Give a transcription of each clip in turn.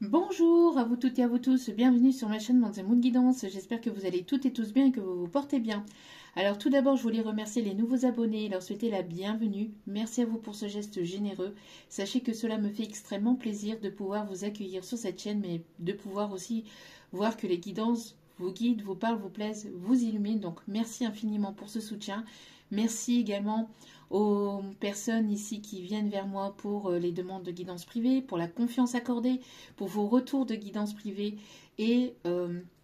Bonjour à vous toutes et à vous tous, bienvenue sur ma chaîne Manzia Moon Guidance, j'espère que vous allez toutes et tous bien et que vous vous portez bien. Alors tout d'abord je voulais remercier les nouveaux abonnés et leur souhaiter la bienvenue, merci à vous pour ce geste généreux, sachez que cela me fait extrêmement plaisir de pouvoir vous accueillir sur cette chaîne, mais de pouvoir aussi voir que les guidances vous guident, vous parlent, vous plaisent, vous illuminent, donc merci infiniment pour ce soutien, merci également aux personnes ici qui viennent vers moi pour les demandes de guidance privée, pour la confiance accordée, pour vos retours de guidance privée et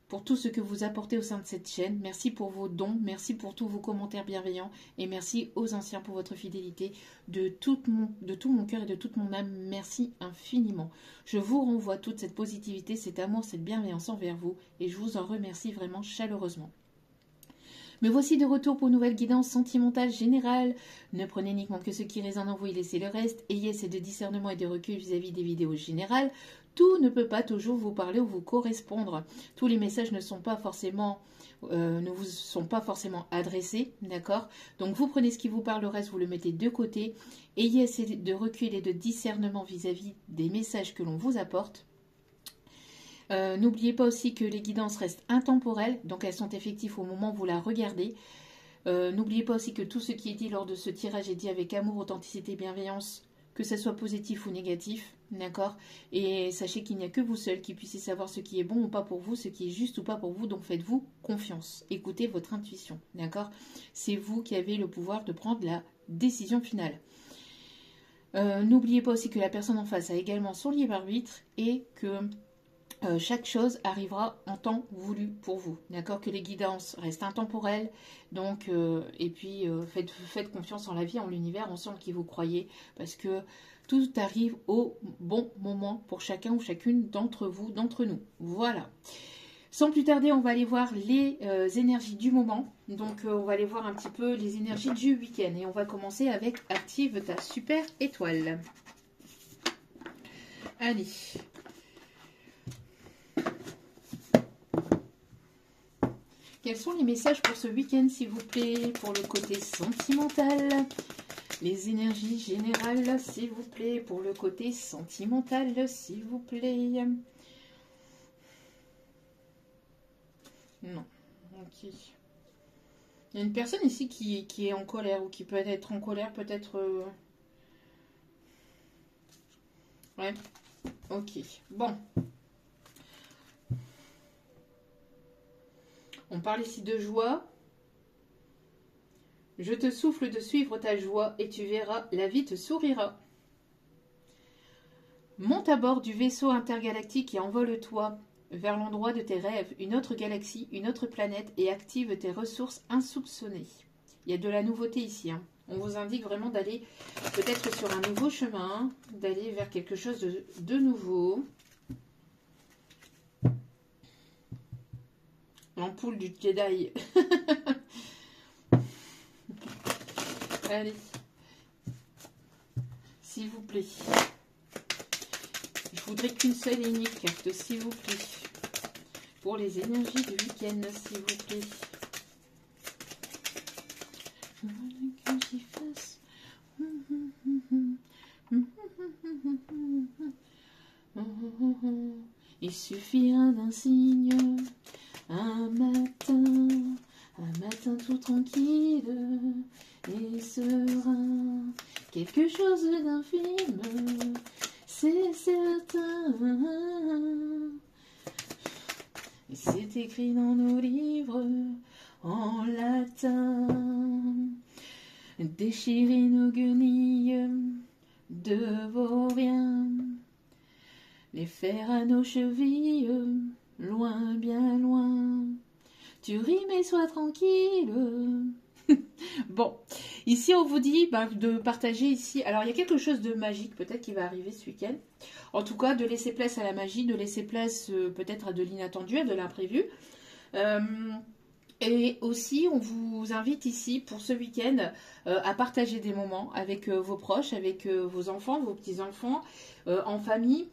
pour tout ce que vous apportez au sein de cette chaîne. Merci pour vos dons, merci pour tous vos commentaires bienveillants et merci aux anciens pour votre fidélité de tout mon cœur et de toute mon âme. Merci infiniment. Je vous renvoie toute cette positivité, cet amour, cette bienveillance envers vous et je vous en remercie vraiment chaleureusement. Me voici de retour pour une nouvelle guidance sentimentale générale. Ne prenez uniquement que ce qui résonne en vous et laissez le reste. Ayez assez de discernement et de recul vis-à-vis des vidéos générales. Tout ne peut pas toujours vous parler ou vous correspondre. Tous les messages ne sont pas forcément, ne vous sont pas forcément adressés, d'accord? Donc vous prenez ce qui vous parle, le reste vous le mettez de côté. Ayez assez de recul et de discernement vis-à-vis des messages que l'on vous apporte. N'oubliez pas aussi que les guidances restent intemporelles, donc elles sont effectives au moment où vous la regardez. N'oubliez pas aussi que tout ce qui est dit lors de ce tirage est dit avec amour, authenticité, bienveillance, que ce soit positif ou négatif, d'accord? Et sachez qu'il n'y a que vous seul qui puissiez savoir ce qui est bon ou pas pour vous, ce qui est juste ou pas pour vous, donc faites-vous confiance. Écoutez votre intuition, d'accord? C'est vous qui avez le pouvoir de prendre la décision finale. N'oubliez pas aussi que la personne en face a également son libre arbitre et que chaque chose arrivera en temps voulu pour vous, d'accord? Que les guidances restent intemporelles, donc et puis faites confiance en la vie, en l'univers, en ce qui vous croyez, parce que tout arrive au bon moment pour chacun ou chacune d'entre vous, d'entre nous. Voilà. Sans plus tarder, on va aller voir les énergies du moment. Donc on va aller voir un petit peu les énergies du week-end et on va commencer avec active ta super étoile. Allez. Quels sont les messages pour ce week-end, s'il vous plaît, pour le côté sentimental? Les énergies générales, s'il vous plaît, pour le côté sentimental, s'il vous plaît. Non. Ok. Il y a une personne ici qui est en colère ou qui peut être en colère, peut-être... Ouais. Ok. Bon. On parle ici de joie. Je te souffle de suivre ta joie et tu verras, la vie te sourira. Monte à bord du vaisseau intergalactique et envole-toi vers l'endroit de tes rêves, une autre galaxie, une autre planète et active tes ressources insoupçonnées. Il y a de la nouveauté ici. Hein. On vous indique vraiment d'aller peut-être sur un nouveau chemin, d'aller vers quelque chose de nouveau. L'ampoule du Jedi. Allez. S'il vous plaît. Je voudrais qu'une seule et unique carte, s'il vous plaît. Pour les énergies du week-end, s'il vous plaît. Que j'y fasse. Il suffira d'un signe. Un matin tout tranquille et serein, quelque chose d'infime, c'est certain. Et c'est écrit dans nos livres en latin. Déchirer nos guenilles de vaurien, les faire à nos chevilles. Loin, bien loin, tu rimes et sois tranquille. Bon, ici on vous dit de partager ici. Alors il y a quelque chose de magique peut-être qui va arriver ce week-end. En tout cas, de laisser place à la magie, de laisser place peut-être à de l'inattendu, à de l'imprévu. Et aussi, on vous invite ici pour ce week-end à partager des moments avec vos proches, avec vos enfants, vos petits-enfants, en famille.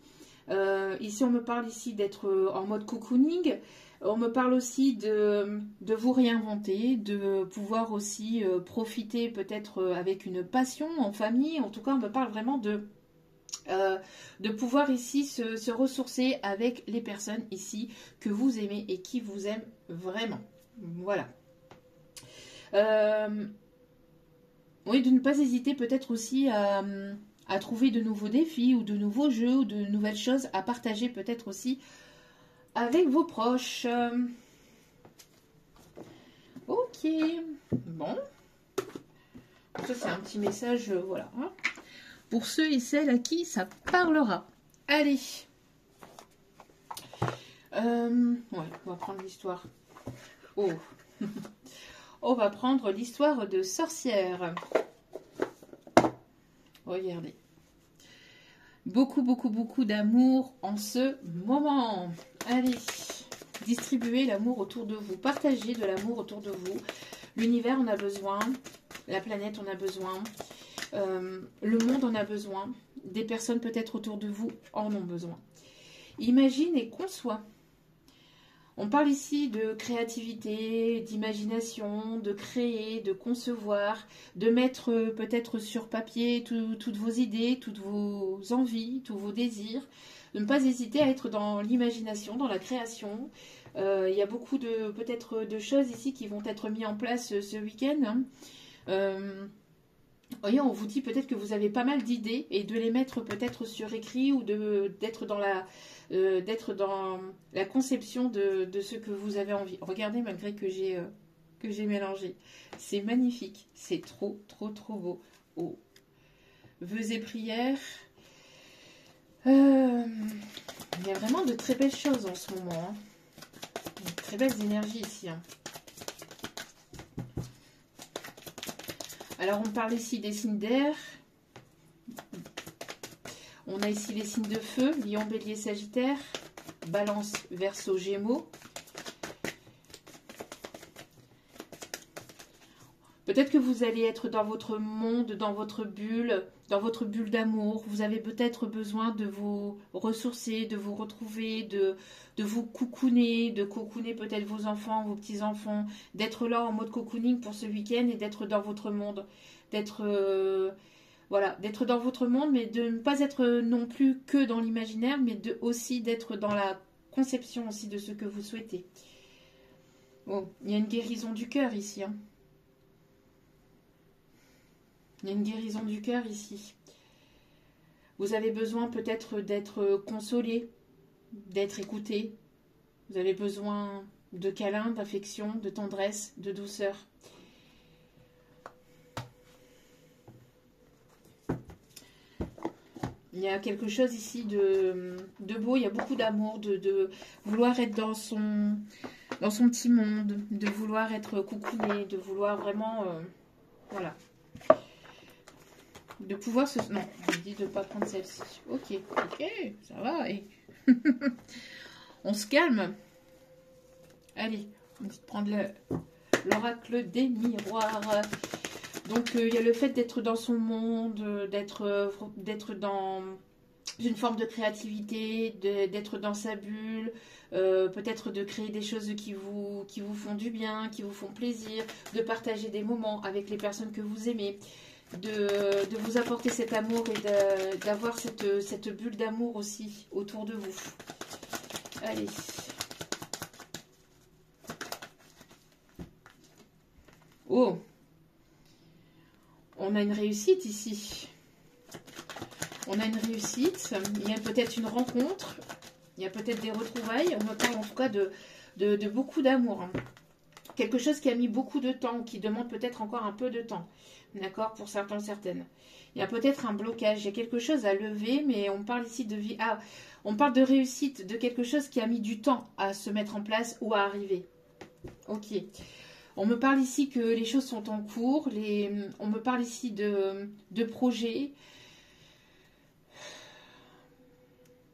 Ici, on me parle ici d'être en mode cocooning. On me parle aussi de vous réinventer, de pouvoir aussi profiter peut-être avec une passion en famille. En tout cas, on me parle vraiment de de pouvoir ici se ressourcer avec les personnes ici que vous aimez et qui vous aiment vraiment. Voilà. Oui, de ne pas hésiter peut-être aussi à trouver de nouveaux défis ou de nouveaux jeux ou de nouvelles choses à partager peut-être aussi avec vos proches. Ok, bon. Ça c'est un petit message, voilà. Hein, pour ceux et celles à qui ça parlera. Allez. Ouais, on va prendre l'histoire. Oh. On va prendre l'histoire de sorcière. Regardez. Beaucoup, beaucoup, beaucoup d'amour en ce moment. Allez, distribuez l'amour autour de vous. Partagez de l'amour autour de vous. L'univers en a besoin. La planète en a besoin. Le monde en a besoin. Des personnes peut-être autour de vous en ont besoin. Imagine et conçois. On parle ici de créativité, d'imagination, de créer, de concevoir, de mettre peut-être sur papier toutes vos idées, toutes vos envies, tous vos désirs. De ne pas hésiter à être dans l'imagination, dans la création. Il y a beaucoup de peut-être de choses ici qui vont être mises en place ce week-end. Voyez, on vous dit peut-être que vous avez pas mal d'idées et de les mettre peut-être sur écrit ou d'être dans la conception de ce que vous avez envie. Regardez, malgré que j'ai mélangé. C'est magnifique. C'est trop, trop, trop beau. Oh. Vœux et prières. Il y a vraiment de très belles choses en ce moment. Hein. De très belles énergies ici. Hein. Alors, on parle ici des signes d'air. On a ici les signes de feu, Lion, Bélier, Sagittaire, Balance, Verseau, Gémeaux. Peut-être que vous allez être dans votre monde, dans votre bulle d'amour. Vous avez peut-être besoin de vous ressourcer, de vous retrouver, de vous cocooner, de cocooner peut-être vos enfants, vos petits-enfants, d'être là en mode cocooning pour ce week-end et d'être dans votre monde, voilà, d'être dans votre monde, mais de ne pas être non plus que dans l'imaginaire, mais aussi d'être dans la conception aussi de ce que vous souhaitez. Bon, il y a une guérison du cœur ici. Hein. Il y a une guérison du cœur ici. Vous avez besoin peut-être d'être consolé, d'être écouté. Vous avez besoin de câlins, d'affection, de tendresse, de douceur. Il y a quelque chose ici de beau, il y a beaucoup d'amour, de vouloir être dans son petit monde, de vouloir être coucouné, de vouloir vraiment... voilà. De pouvoir se... Non, je dis de ne pas prendre celle-ci. Ok, ça va. Et... on se calme. Allez, on va prendre l'oracle des miroirs. Donc, il y a le fait d'être dans son monde, d'être dans une forme de créativité, d'être dans sa bulle, peut-être de créer des choses qui vous font du bien, qui vous font plaisir, de partager des moments avec les personnes que vous aimez, de vous apporter cet amour et d'avoir cette bulle d'amour aussi autour de vous. Allez. Oh! On a une réussite ici. On a une réussite. Il y a peut-être une rencontre. Il y a peut-être des retrouvailles. On me parle en tout cas de beaucoup d'amour. Hein. Quelque chose qui a mis beaucoup de temps, qui demande peut-être encore un peu de temps. D'accord, pour certains, certaines. Il y a peut-être un blocage. Il y a quelque chose à lever, mais on parle ici de vie. Ah, on parle de réussite, de quelque chose qui a mis du temps à se mettre en place ou à arriver. Ok. On me parle ici que les choses sont en cours. On me parle ici de projets.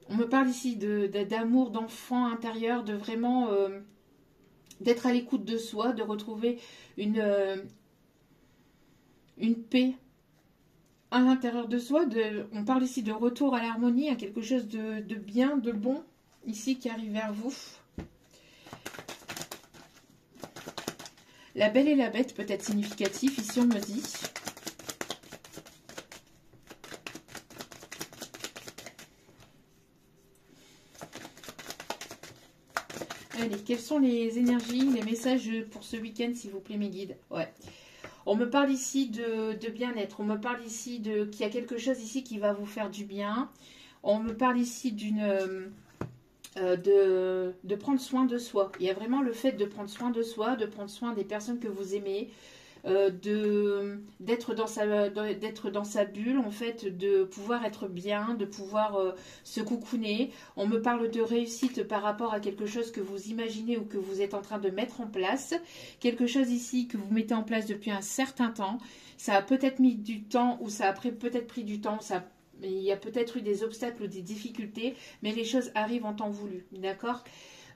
On me parle ici d'amour, d'enfant intérieur, de vraiment d'être à l'écoute de soi, de retrouver une paix à l'intérieur de soi. On parle ici de retour à l'harmonie, à quelque chose de bien, de bon, ici qui arrive vers vous. La Belle et la Bête peut être significatif, ici on me dit. Allez, quelles sont les énergies, les messages pour ce week-end, s'il vous plaît, mes guides? Ouais. On me parle ici de bien-être. On me parle ici qu'il y a quelque chose ici qui va vous faire du bien. On me parle ici de prendre soin de soi. Il y a vraiment le fait de prendre soin de soi, de prendre soin des personnes que vous aimez, d'être dans sa bulle, en fait, de pouvoir être bien, de pouvoir se coucouner. On me parle de réussite par rapport à quelque chose que vous imaginez ou que vous êtes en train de mettre en place. Quelque chose ici que vous mettez en place depuis un certain temps. Ça a peut-être mis du temps ou ça a peut-être pris du temps. Il y a peut-être eu des obstacles ou des difficultés, mais les choses arrivent en temps voulu, d'accord?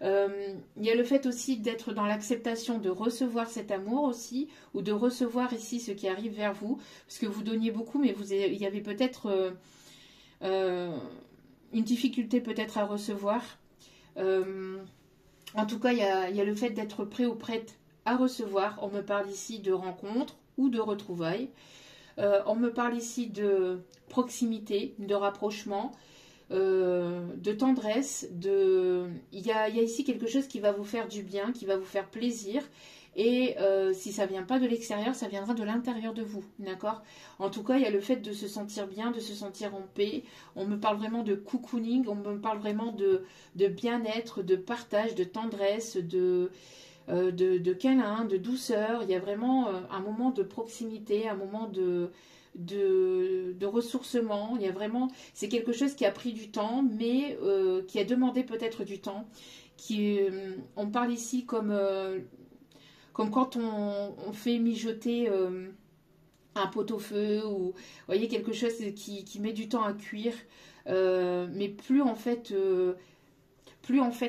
Il y a le fait aussi d'être dans l'acceptation de recevoir cet amour aussi, ou de recevoir ici ce qui arrive vers vous, parce que vous donniez beaucoup, mais il y avait peut-être une difficulté peut-être à recevoir. En tout cas, il y a le fait d'être prêt ou prête à recevoir. On me parle ici de rencontres ou de retrouvailles. On me parle ici de proximité, de rapprochement, de tendresse. Il y a ici quelque chose qui va vous faire du bien, qui va vous faire plaisir. Et si ça ne vient pas de l'extérieur, ça viendra de l'intérieur de vous, d'accord? En tout cas, il y a le fait de se sentir bien, de se sentir en paix. On me parle vraiment de cocooning, on me parle vraiment de bien-être, de partage, de tendresse, de câlin, de douceur. Il y a vraiment un moment de proximité, un moment de ressourcement. Il y a vraiment, c'est quelque chose qui a pris du temps, mais qui a demandé peut-être du temps. On parle ici comme quand on fait mijoter un pot-au-feu ou vous voyez quelque chose qui met du temps à cuire. Mais plus en fait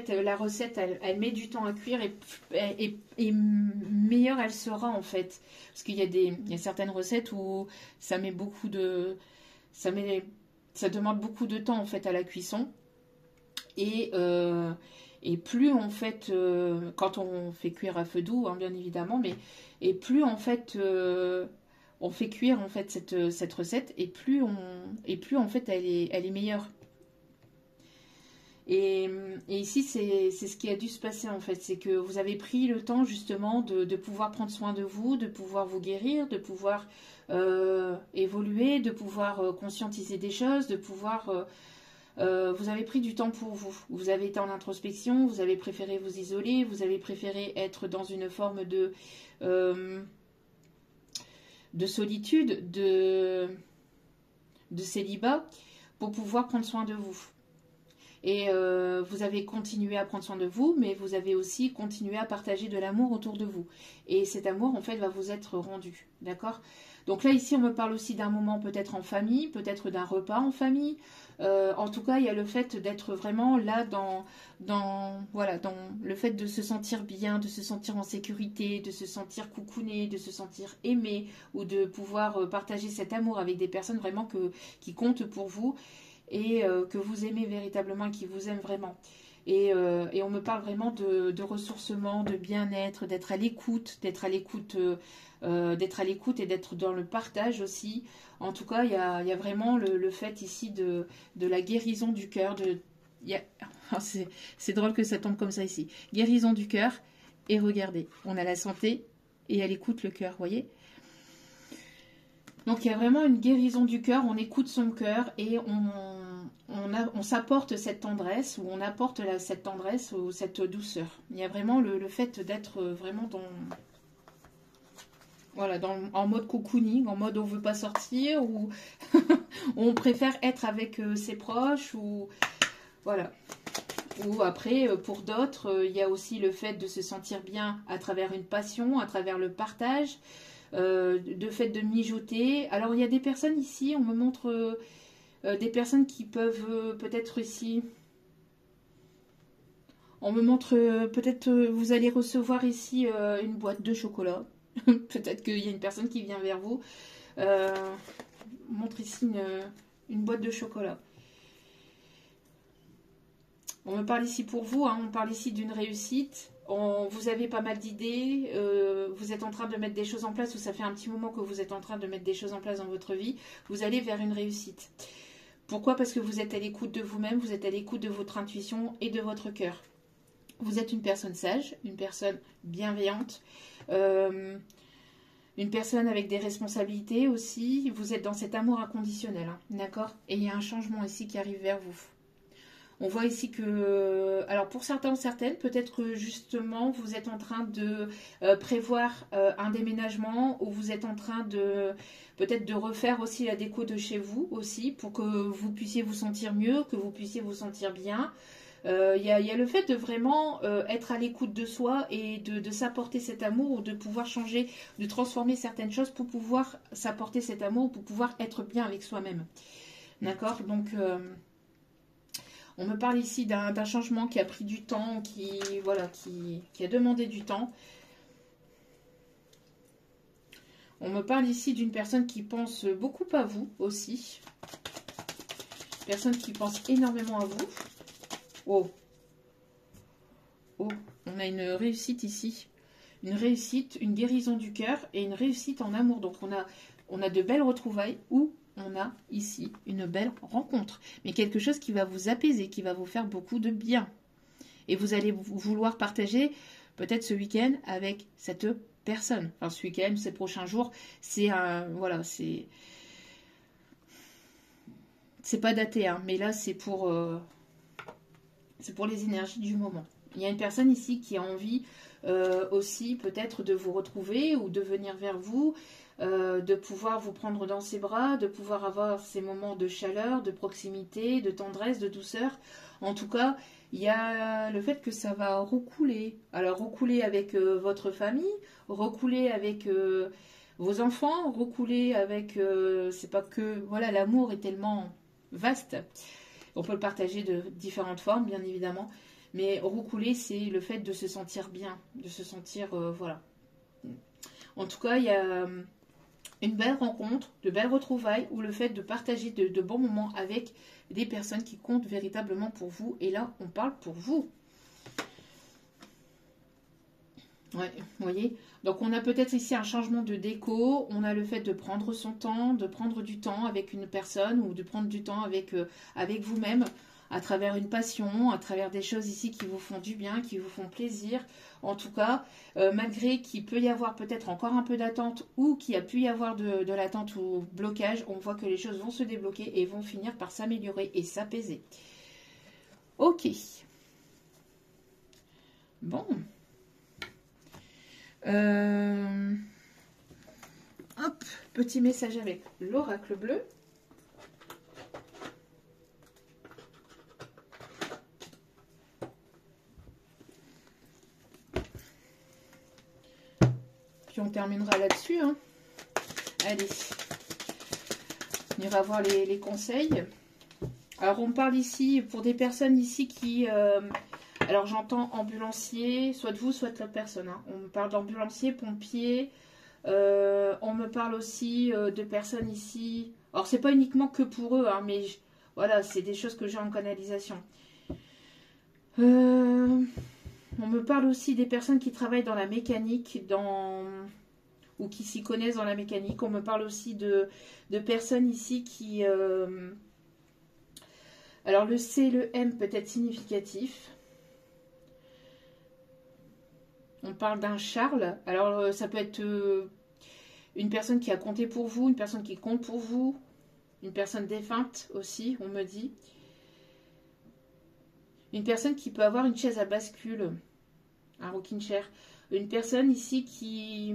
la recette elle met du temps à cuire et meilleure elle sera en fait, parce qu'il y a certaines recettes où ça met beaucoup de ça demande beaucoup de temps en fait à la cuisson et plus en fait quand on fait cuire à feu doux hein, bien évidemment, mais et plus en fait on fait cuire en fait cette recette et plus en fait elle est meilleure. Et ici, c'est ce qui a dû se passer en fait. C'est que vous avez pris le temps justement de pouvoir prendre soin de vous, de pouvoir vous guérir, de pouvoir évoluer, de pouvoir conscientiser des choses, de pouvoir... vous avez pris du temps pour vous. Vous avez été en introspection, vous avez préféré vous isoler, vous avez préféré être dans une forme de solitude, de célibat, pour pouvoir prendre soin de vous. Et vous avez continué à prendre soin de vous, mais vous avez aussi continué à partager de l'amour autour de vous. Et cet amour, en fait, va vous être rendu. D'accord? Donc là, ici, on me parle aussi d'un moment peut-être en famille, peut-être d'un repas en famille. En tout cas, il y a le fait d'être vraiment là dans le fait de se sentir bien, de se sentir en sécurité, de se sentir coucouné, de se sentir aimé, ou de pouvoir partager cet amour avec des personnes vraiment qui comptent pour vous. Et que vous aimez véritablement, qui vous aiment vraiment. Et on me parle vraiment de ressourcement, de bien-être, d'être à l'écoute, d'être à l'écoute et d'être dans le partage aussi. En tout cas, il y a vraiment le fait ici de la guérison du cœur. C'est drôle que ça tombe comme ça ici. Guérison du cœur, et regardez, on a la santé et elle écoute le cœur, voyez. Donc il y a vraiment une guérison du cœur, on écoute son cœur et on s'apporte cette tendresse, ou on apporte cette tendresse ou cette douceur. Il y a vraiment le fait d'être vraiment en mode cocooning, en mode on ne veut pas sortir, ou on préfère être avec ses proches, ou voilà. Ou après, pour d'autres, il y a aussi le fait de se sentir bien à travers une passion, à travers le partage. De fait de mijoter. Alors il y a des personnes ici, on me montre des personnes qui peuvent peut-être ici, on me montre peut-être vous allez recevoir ici une boîte de chocolat. Peut-être qu'il y a une personne qui vient vers vous. On montre ici une boîte de chocolat. On me parle ici pour vous, hein, on parle ici d'une réussite. Vous avez pas mal d'idées, vous êtes en train de mettre des choses en place, ou ça fait un petit moment que vous êtes en train de mettre des choses en place dans votre vie, vous allez vers une réussite. Pourquoi? Parce que vous êtes à l'écoute de vous-même, vous êtes à l'écoute de votre intuition et de votre cœur. Vous êtes une personne sage, une personne bienveillante, euh, une personne avec des responsabilités aussi. Vous êtes dans cet amour inconditionnel, hein, d'accord? Et il y a un changement ici qui arrive vers vous. On voit ici que, alors pour certains ou certaines, peut-être que justement vous êtes en train de prévoir un déménagement ou vous êtes en train de peut-être de refaire aussi la déco de chez vous aussi pour que vous puissiez vous sentir mieux, que vous puissiez vous sentir bien. Il y a le fait de vraiment être à l'écoute de soi et de s'apporter cet amour ou de pouvoir changer, de transformer certaines choses pour pouvoir s'apporter cet amour, pour pouvoir être bien avec soi-même. D'accord? Donc, on me parle ici d'un changement qui a pris du temps, voilà, qui a demandé du temps. On me parle ici d'une personne qui pense beaucoup à vous aussi. Personne qui pense énormément à vous. Oh. Oh, on a une réussite ici. Une réussite, une guérison du cœur et une réussite en amour. Donc on a de belles retrouvailles ou on a ici une belle rencontre. Mais quelque chose qui va vous apaiser, qui va vous faire beaucoup de bien. Et vous allez vouloir partager peut-être ce week-end avec cette personne. Enfin ce week-end, ces prochains jours, c'est un... Voilà, c'est pas daté, hein, mais là c'est pour les énergies du moment. Il y a une personne ici qui a envie aussi peut-être de vous retrouver ou de venir vers vous, de pouvoir vous prendre dans ses bras, de pouvoir avoir ces moments de chaleur, de proximité, de tendresse, de douceur. En tout cas, il y a le fait que ça va recouler. Alors recouler avec votre famille, recouler avec vos enfants, recouler avec... c'est pas que... Voilà, l'amour est tellement vaste. On peut le partager de différentes formes, bien évidemment. Mais roucouler, c'est le fait de se sentir bien, de se sentir, voilà. En tout cas, il y a une belle rencontre, de belles retrouvailles, ou le fait de partager de bons moments avec des personnes qui comptent véritablement pour vous. Et là, on parle pour vous. Ouais, vous voyez. Donc, on a peut-être ici un changement de déco. On a le fait de prendre son temps, de prendre du temps avec une personne ou de prendre du temps avec, avec vous-même, à travers une passion, à travers des choses ici qui vous font du bien, qui vous font plaisir. En tout cas, malgré qu'il peut y avoir peut-être encore un peu d'attente ou qu'il y a pu y avoir de l'attente ou blocage, on voit que les choses vont se débloquer et vont finir par s'améliorer et s'apaiser. Ok. Bon. Hop, petit message avec l'oracle bleu. Puis on terminera là-dessus. Hein. Allez, on ira voir les conseils. Alors on parle ici pour des personnes ici qui... alors j'entends ambulancier, soit de vous, soit de la personne. Hein. On me parle d'ambulancier, pompier. On me parle aussi de personnes ici. Alors c'est pas uniquement que pour eux, hein, mais voilà, c'est des choses que j'ai en canalisation. On me parle aussi des personnes qui travaillent dans la mécanique, ou qui s'y connaissent dans la mécanique. On me parle aussi de personnes ici qui... Alors le C et le M peut être significatif. On parle d'un Charles. Alors ça peut être une personne qui a compté pour vous, une personne qui compte pour vous, une personne défunte aussi, on me dit. Une personne qui peut avoir une chaise à bascule, un rocking chair. Une personne ici qui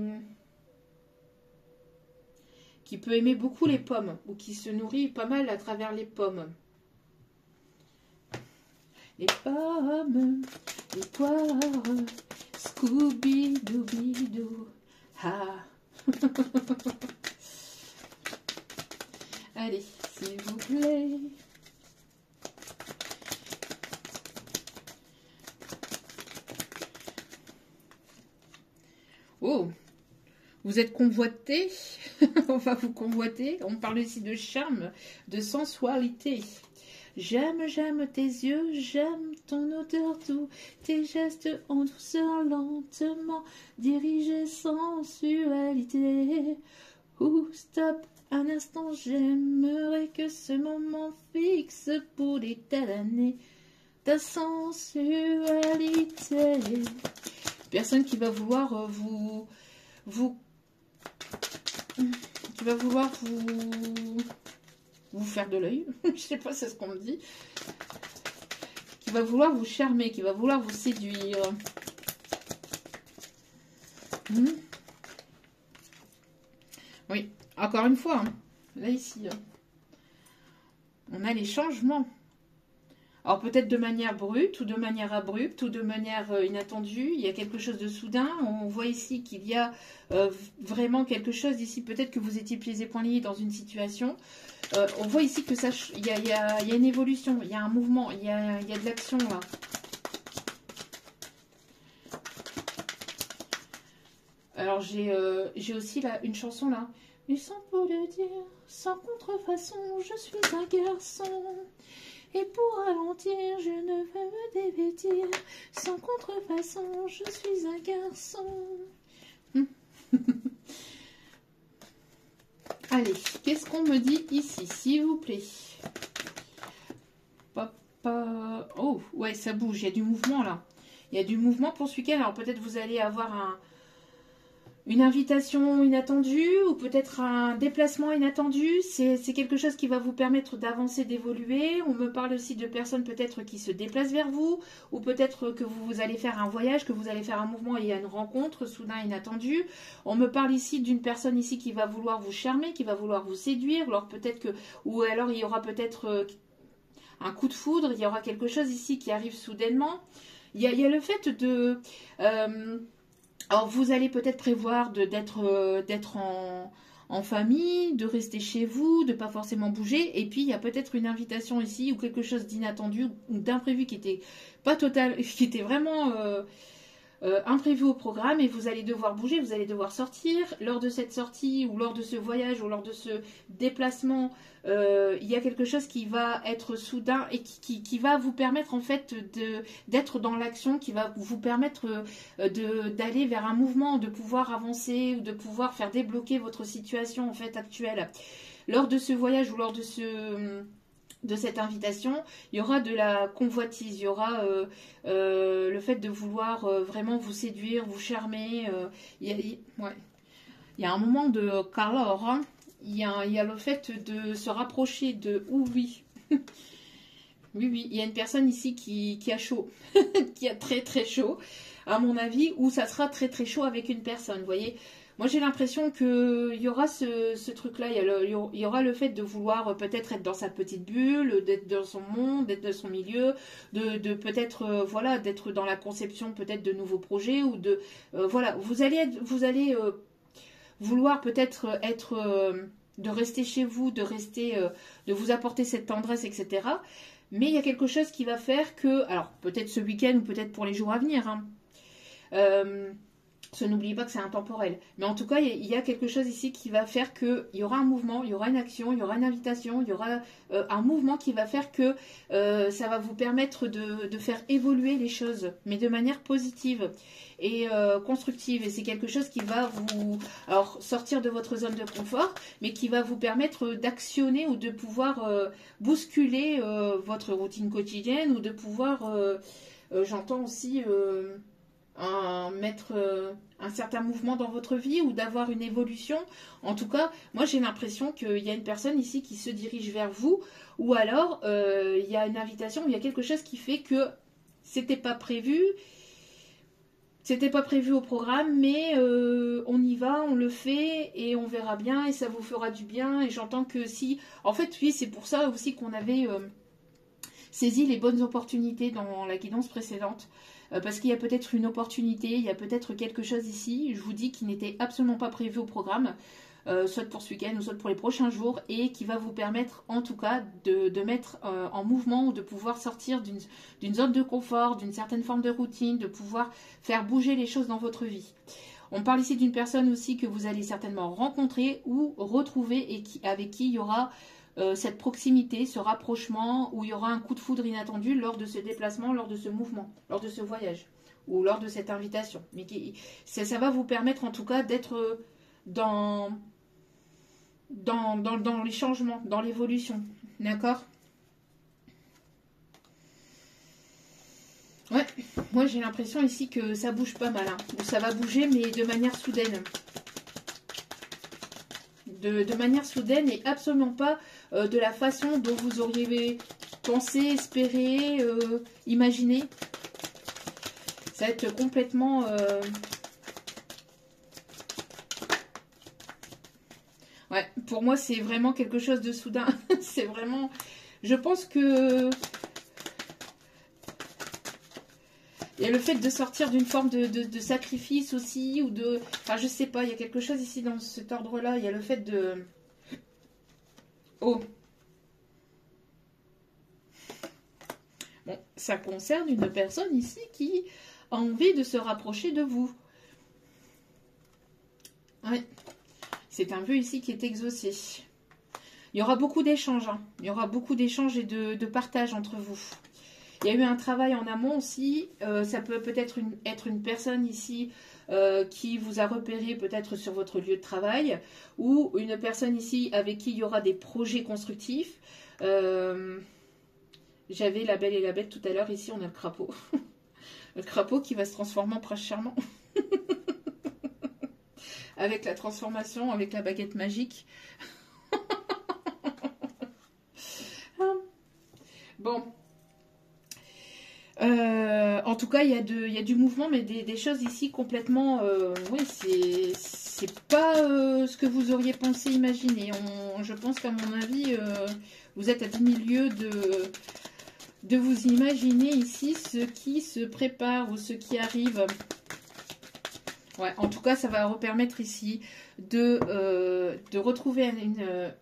peut aimer beaucoup les pommes ou qui se nourrit pas mal à travers les pommes. Les pommes, les poires, Scooby-Dooby-Doo. Ah. Allez, s'il vous plaît. Oh, vous êtes convoité. On va vous convoiter. On parle ici de charme, de sensualité. J'aime, j'aime tes yeux, j'aime ton odeur doux, tes gestes en douceur lentement, dirigés sensualité. Ouh, stop, un instant, j'aimerais que ce moment fixe pour des tas d'années. ta sensualité. Personne qui va vouloir qui va vouloir vous faire de l'œil. Je sais pas, c'est ce qu'on me dit. Qui va vouloir vous charmer, qui va vouloir vous séduire. Oui, encore une fois, hein, là ici, on a les changements. Alors peut-être de manière brute ou de manière abrupte ou de manière inattendue. Il y a quelque chose de soudain. On voit ici qu'il y a vraiment quelque chose ici. Peut-être que vous étiez pieds et poings liés dans une situation. On voit ici que ça, il y a une évolution, il y a un mouvement, il y a de l'action là. Alors j'ai aussi là une chanson là. Mais sans pour le dire, sans contrefaçon, je suis un garçon. Et pour ralentir, je ne veux me dévêtir. Sans contrefaçon, je suis un garçon. Allez, qu'est-ce qu'on me dit ici, s'il vous plaît? Papa. Oh, ouais, ça bouge, il y a du mouvement là. Il y a du mouvement pour ce week-end. Alors peut-être vous allez avoir une invitation inattendue ou peut-être un déplacement inattendu. C'est quelque chose qui va vous permettre d'avancer, d'évoluer. On me parle aussi de personnes peut-être qui se déplacent vers vous ou peut-être que vous allez faire un voyage, que vous allez faire un mouvement et il y a une rencontre soudain inattendue. On me parle ici d'une personne ici qui va vouloir vous charmer, qui va vouloir vous séduire. Alors peut-être que, ou alors il y aura peut-être un coup de foudre, il y aura quelque chose ici qui arrive soudainement. Il y a le fait de... alors, vous allez peut-être prévoir d'être en famille, de rester chez vous, de ne pas forcément bouger. Et puis, il y a peut-être une invitation ici ou quelque chose d'inattendu ou d'imprévu qui était pas total, qui était vraiment imprévu au programme. Et vous allez devoir bouger, vous allez devoir sortir. Lors de cette sortie ou lors de ce voyage ou lors de ce déplacement, il y a quelque chose qui va être soudain et qui va vous permettre en fait d'être dans l'action, qui va vous permettre d'aller vers un mouvement, de pouvoir avancer ou de pouvoir faire débloquer votre situation en fait actuelle. Lors de ce voyage ou lors de cette invitation, il y aura de la convoitise, il y aura le fait de vouloir vraiment vous séduire, vous charmer. Ouais. Il y a un moment de calor, hein. Il y a le fait de se rapprocher de... oui. Oui, il y a une personne ici qui a chaud, qui a très très chaud, à mon avis, ou ça sera très très chaud avec une personne, vous voyez. Moi j'ai l'impression qu'il y aura ce truc-là, il y aura le fait de vouloir peut-être être dans sa petite bulle, d'être dans son monde, d'être dans son milieu, de peut-être, voilà, d'être dans la conception peut-être de nouveaux projets, ou de... voilà, vous allez vouloir peut-être de rester chez vous, de vous apporter cette tendresse, etc. Mais il y a quelque chose qui va faire que, alors peut-être ce week-end ou peut-être pour les jours à venir, hein, n'oubliez pas que c'est intemporel. Mais en tout cas, il y a quelque chose ici qui va faire qu'il y aura un mouvement, il y aura une action, il y aura une invitation, il y aura un mouvement qui va faire que ça va vous permettre de faire évoluer les choses, mais de manière positive et constructive. Et c'est quelque chose qui va vous sortir de votre zone de confort, mais qui va vous permettre d'actionner ou de pouvoir bousculer votre routine quotidienne ou de pouvoir, j'entends aussi... mettre un certain mouvement dans votre vie ou d'avoir une évolution. En tout cas, moi j'ai l'impression qu'il y a une personne ici qui se dirige vers vous, ou alors il y a une invitation, il y a quelque chose qui fait que c'était pas prévu au programme, mais on y va, on le fait et on verra bien et ça vous fera du bien. Et j'entends que si, en fait oui, c'est pour ça aussi qu'on avait saisi les bonnes opportunités dans la guidance précédente. Parce qu'il y a peut-être une opportunité, il y a peut-être quelque chose ici, je vous dis, qui n'était absolument pas prévu au programme, soit pour ce week-end ou soit pour les prochains jours, et qui va vous permettre en tout cas de mettre en mouvement ou de pouvoir sortir d'une zone de confort, d'une certaine forme de routine, de pouvoir faire bouger les choses dans votre vie. On parle ici d'une personne aussi que vous allez certainement rencontrer ou retrouver et avec qui il y aura cette proximité, ce rapprochement, où il y aura un coup de foudre inattendu lors de ce déplacement, lors de ce mouvement, lors de ce voyage, ou lors de cette invitation. Mais ça va vous permettre en tout cas d'être dans les changements, dans l'évolution. D'accord ? Moi, j'ai l'impression ici que ça bouge pas mal. Hein. Ou ça va bouger, mais de manière soudaine. De manière soudaine et absolument pas de la façon dont vous auriez pensé, espéré, imaginé. Ça va être complètement... Ouais, pour moi, c'est vraiment quelque chose de soudain. C'est vraiment... Je pense que... Il y a le fait de sortir d'une forme de sacrifice aussi, ou de... Enfin, je sais pas, il y a quelque chose ici dans cet ordre-là. Il y a le fait de... Oh. Bon, ça concerne une personne ici qui a envie de se rapprocher de vous. Ouais. C'est un vœu ici qui est exaucé. Il y aura beaucoup d'échanges. Hein. Il y aura beaucoup d'échanges et de partage entre vous. Il y a eu un travail en amont aussi. Ça peut peut-être être une personne ici qui vous a repéré peut-être sur votre lieu de travail. Ou une personne ici avec qui il y aura des projets constructifs. J'avais la belle et la bête tout à l'heure. Ici, on a le crapaud. Le crapaud qui va se transformer en prince charmant. Avec la transformation, avec la baguette magique. Bon. En tout cas, il y a du mouvement, mais des choses ici complètement... oui, c'est pas ce que vous auriez pensé, imaginer. Je pense qu'à mon avis, vous êtes à 10 000 lieues de vous imaginer ici ce qui se prépare ou ce qui arrive. Ouais, en tout cas, ça va vous permettre ici de retrouver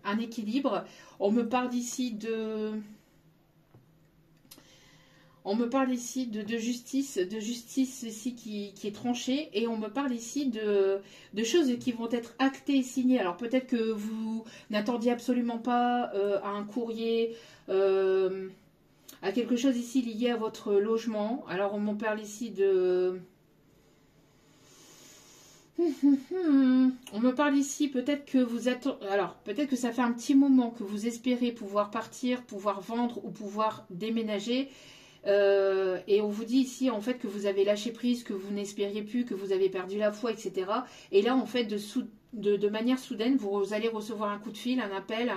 un équilibre. On me parle ici de... On me parle ici de justice ici qui est tranchée, et on me parle ici de choses qui vont être actées et signées. Alors peut-être que vous n'attendiez absolument pas à un courrier, à quelque chose ici lié à votre logement. Alors on me parle ici de... On me parle ici, peut-être que vous attendez... Alors, peut-être que ça fait un petit moment que vous espérez pouvoir partir, pouvoir vendre ou pouvoir déménager. Et on vous dit ici en fait que vous avez lâché prise, que vous n'espériez plus, que vous avez perdu la foi, etc. Et là en fait de manière soudaine vous allez recevoir un coup de fil, un appel,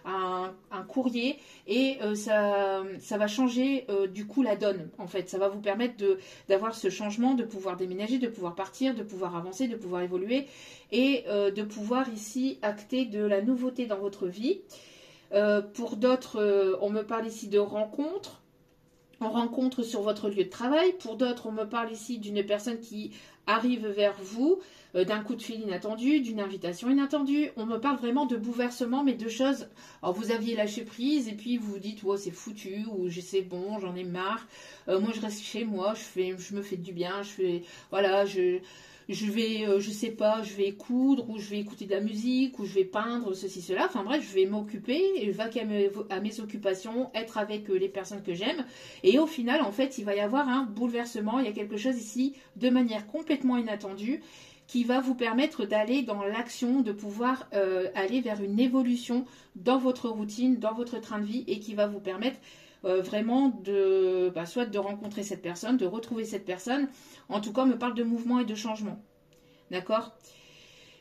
un courrier, et ça va changer du coup la donne en fait. Ça va vous permettre d'avoir ce changement, de pouvoir déménager, de pouvoir partir, de pouvoir avancer, de pouvoir évoluer, et de pouvoir ici acter de la nouveauté dans votre vie. Pour d'autres, on me parle ici de rencontres. On rencontre sur votre lieu de travail. Pour d'autres, on me parle ici d'une personne qui arrive vers vous, d'un coup de fil inattendu, d'une invitation inattendue. On me parle vraiment de bouleversement, mais de choses... Alors, vous aviez lâché prise, et puis vous vous dites, oh, c'est foutu, ou c'est bon, j'en ai marre. Moi, je reste chez moi, je me fais du bien, voilà, je vais, je sais pas, je vais coudre, ou je vais écouter de la musique, ou je vais peindre, ceci, cela. Enfin bref, je vais m'occuper, et je vais à mes occupations, être avec les personnes que j'aime. Et au final, en fait, il va y avoir un bouleversement. Il y a quelque chose ici de manière complètement inattendue qui va vous permettre d'aller dans l'action, de pouvoir aller vers une évolution dans votre routine, dans votre train de vie, et qui va vous permettre vraiment soit de rencontrer cette personne, de retrouver cette personne. En tout cas, on me parle de mouvement et de changement. D'accord ?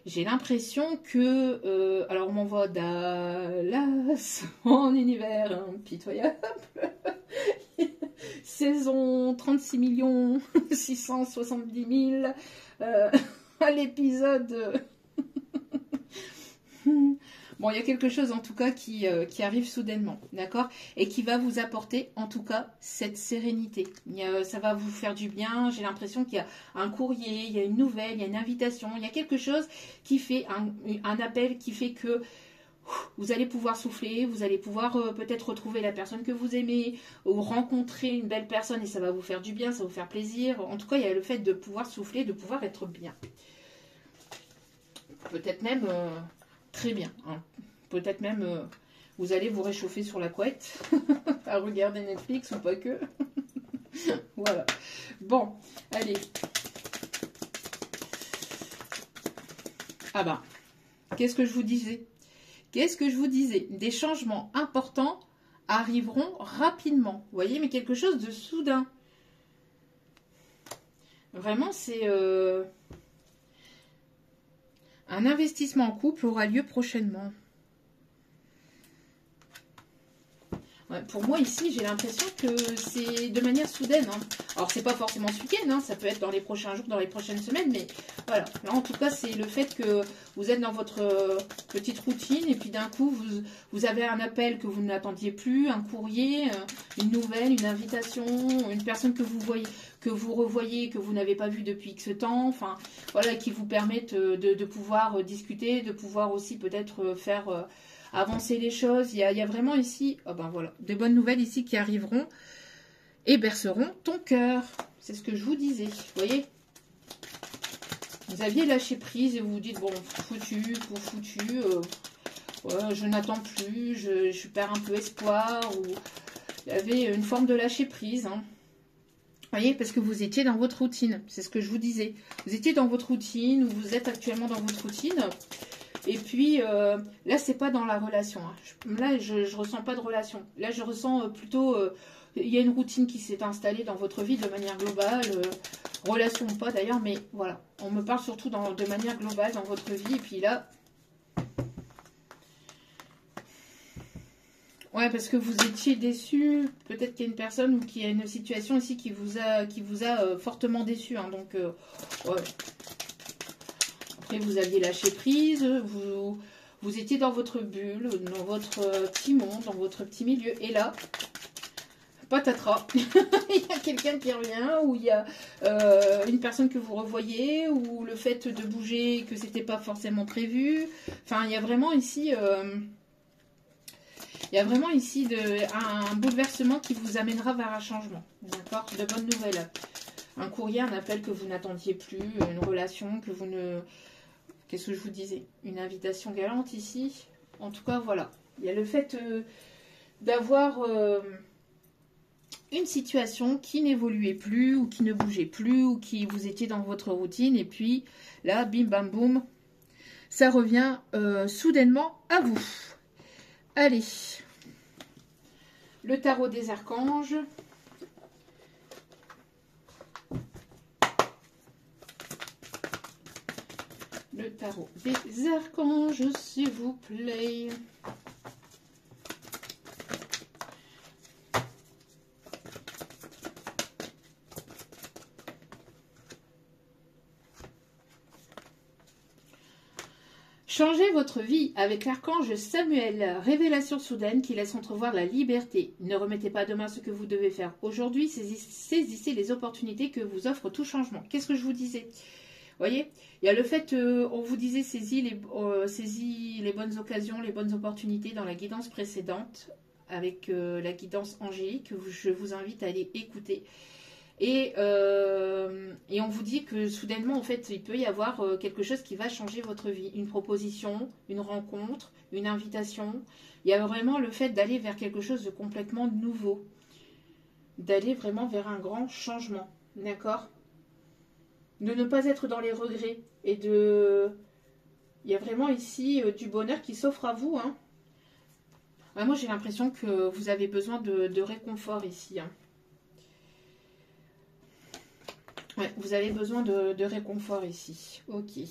J'ai l'impression que... alors, on m'envoie Dallas, mon univers impitoyable. Saison 36 670 000. À l'épisode... Bon, il y a quelque chose en tout cas qui arrive soudainement, d'accord? Et qui va vous apporter en tout cas cette sérénité. Ça va vous faire du bien. J'ai l'impression qu'il y a un courrier, il y a une nouvelle, il y a une invitation. Il y a quelque chose qui fait un appel qui fait que vous allez pouvoir souffler, vous allez pouvoir peut-être retrouver la personne que vous aimez, ou rencontrer une belle personne, et ça va vous faire du bien, ça va vous faire plaisir. En tout cas, il y a le fait de pouvoir souffler, de pouvoir être bien. Peut-être même... très bien. Hein. Peut-être même vous allez vous réchauffer sur la couette à regarder Netflix ou pas que. Voilà. Bon, allez. Ah bah, qu'est-ce que je vous disais? Qu'est-ce que je vous disais? Des changements importants arriveront rapidement. Vous voyez, mais quelque chose de soudain. Vraiment, c'est un investissement en couple aura lieu prochainement. Ouais, pour moi, ici, j'ai l'impression que c'est de manière soudaine. Hein. Alors, c'est pas forcément ce week-end, hein, ça peut être dans les prochains jours, dans les prochaines semaines, mais voilà. Là, en tout cas, c'est le fait que vous êtes dans votre petite routine et puis d'un coup, vous avez un appel que vous n'attendiez plus, un courrier, une nouvelle, une invitation, une personne que vous voyez, que vous revoyez, que vous n'avez pas vu depuis X temps, enfin, voilà, qui vous permettent de pouvoir discuter, de pouvoir aussi peut-être faire... avancer les choses. Il y a vraiment ici, oh ben voilà, des bonnes nouvelles ici qui arriveront et berceront ton cœur. C'est ce que je vous disais. Vous voyez, vous aviez lâché prise et vous vous dites, bon, foutu, pour foutu, ouais, je n'attends plus, je perds un peu espoir. Ou il y avait une forme de lâcher prise. Hein. Vous voyez, parce que vous étiez dans votre routine. C'est ce que je vous disais. Vous étiez dans votre routine ou vous êtes actuellement dans votre routine. Et puis, là, c'est pas dans la relation. Hein. Là, je ressens pas de relation. Là, je ressens plutôt... il y a une routine qui s'est installée dans votre vie de manière globale. Relation ou pas, d'ailleurs. Mais voilà, on me parle surtout de manière globale dans votre vie. Et puis là... Ouais, parce que vous étiez déçu. Peut-être qu'il y a une personne ou qu'il y a une situation ici qui vous a fortement déçu. Hein. Donc, ouais... Après, vous aviez lâché prise, vous étiez dans votre bulle, dans votre petit monde, dans votre petit milieu. Et là, patatras, il y a quelqu'un qui revient, ou il y a une personne que vous revoyez, ou le fait de bouger, que c'était pas forcément prévu. Enfin, il y a vraiment ici... un bouleversement qui vous amènera vers un changement. D'accord? De bonnes nouvelles. Un courrier, un appel que vous n'attendiez plus, une relation que vous ne... Qu'est-ce que je vous disais? Une invitation galante ici. En tout cas, voilà. Il y a le fait d'avoir une situation qui n'évoluait plus, ou qui ne bougeait plus, ou qui vous étiez dans votre routine. Et puis, là, bim, bam, boum, ça revient soudainement à vous. Allez. Le tarot des archanges. Le tarot des archanges, s'il vous plaît. Changez votre vie avec l'archange Samuel. Révélation soudaine qui laisse entrevoir la liberté. Ne remettez pas à demain ce que vous devez faire aujourd'hui. Saisissez les opportunités que vous offre tout changement. Qu'est-ce que je vous disais ? Voyez, il y a le fait, on vous disait, saisis les bonnes occasions, les bonnes opportunités dans la guidance précédente, avec la guidance angélique, que je vous invite à aller écouter. Et on vous dit que soudainement, en fait, il peut y avoir quelque chose qui va changer votre vie. Une proposition, une rencontre, une invitation. Il y a vraiment le fait d'aller vers quelque chose de complètement nouveau. D'aller vraiment vers un grand changement. D'accord ? De ne pas être dans les regrets et de... Il y a vraiment ici du bonheur qui s'offre à vous. Hein. Ouais, moi, j'ai l'impression que vous avez besoin de réconfort ici. Hein. Ouais, vous avez besoin de réconfort ici. Ok. Il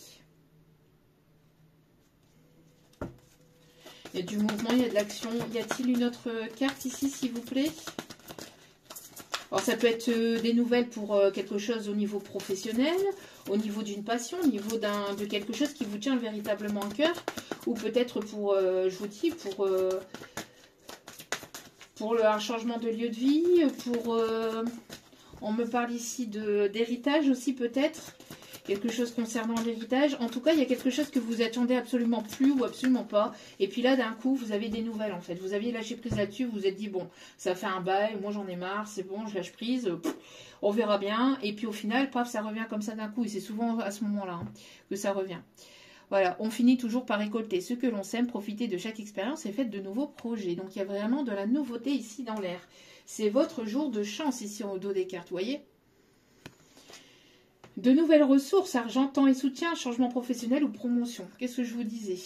y a du mouvement, il y a de l'action. Y a-t-il une autre carte ici, s'il vous plaît ? Alors, ça peut être des nouvelles pour quelque chose au niveau professionnel, au niveau d'une passion, au niveau de quelque chose qui vous tient véritablement à cœur, ou peut-être pour, je vous dis, pour un changement de lieu de vie, pour... on me parle ici d'héritage aussi peut-être, quelque chose concernant l'héritage. En tout cas, il y a quelque chose que vous attendez absolument plus ou absolument pas. Et puis là, d'un coup, vous avez des nouvelles en fait. Vous aviez lâché prise là-dessus, vous vous êtes dit, bon, ça fait un bail, moi j'en ai marre, c'est bon, je lâche prise, on verra bien. Et puis au final, paf, ça revient comme ça d'un coup. Et c'est souvent à ce moment-là hein, que ça revient. Voilà, on finit toujours par récolter ce que l'on sème, profiter de chaque expérience et faites de nouveaux projets. Donc il y a vraiment de la nouveauté ici dans l'air. C'est votre jour de chance ici au dos des cartes, vous voyez ? De nouvelles ressources, argent, temps et soutien, changement professionnel ou promotion. Qu'est-ce que je vous disais ?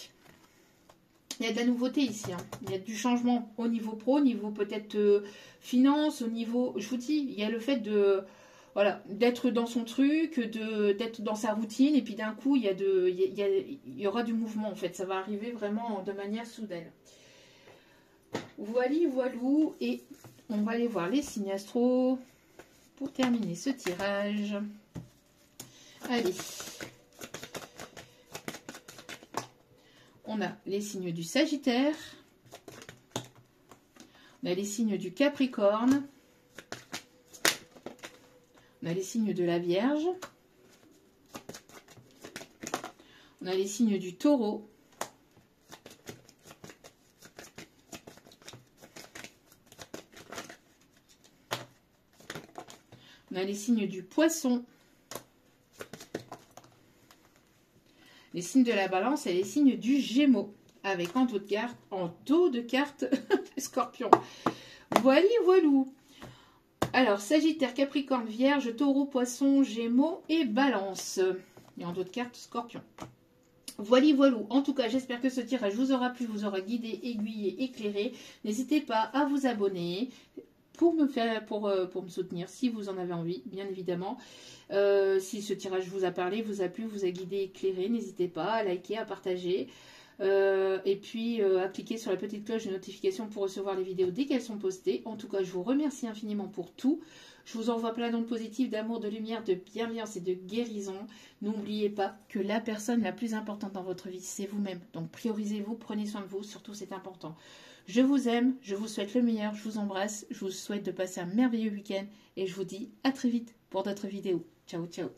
Il y a de la nouveauté ici. Hein. Il y a du changement au niveau pro, au niveau peut-être finance, au niveau... Je vous dis, il y a le fait de... voilà, d'être dans son truc, d'être dans sa routine, et puis d'un coup, il y aura du mouvement, en fait. Ça va arriver vraiment de manière soudaine. Voilà, voilou, et on va aller voir les signes astro pour terminer ce tirage. Allez. On a les signes du Sagittaire. On a les signes du Capricorne. On a les signes de la Vierge. On a les signes du Taureau. On a les signes du Poisson. Les signes de la Balance et les signes du Gémeaux. Avec en dos de carte, Scorpion. Voilà, voilou. Alors, Sagittaire, Capricorne, Vierge, Taureau, Poisson, Gémeaux et Balance. Et en d'autres cartes, Scorpion. Voilà, voilou. En tout cas, j'espère que ce tirage vous aura plu, vous aura guidé, aiguillé, éclairé. N'hésitez pas à vous abonner pour me soutenir si vous en avez envie, bien évidemment. Si ce tirage vous a parlé, vous a plu, vous a guidé, éclairé, n'hésitez pas à liker, à partager. Et puis à cliquer sur la petite cloche de notification pour recevoir les vidéos dès qu'elles sont postées. En tout cas, je vous remercie infiniment pour tout. Je vous envoie plein d'ondes positives, d'amour, de lumière, de bienveillance et de guérison. N'oubliez pas que la personne la plus importante dans votre vie, c'est vous-même. Donc priorisez-vous, prenez soin de vous, surtout c'est important. Je vous aime, je vous souhaite le meilleur, je vous embrasse, je vous souhaite de passer un merveilleux week-end et je vous dis à très vite pour d'autres vidéos. Ciao, ciao.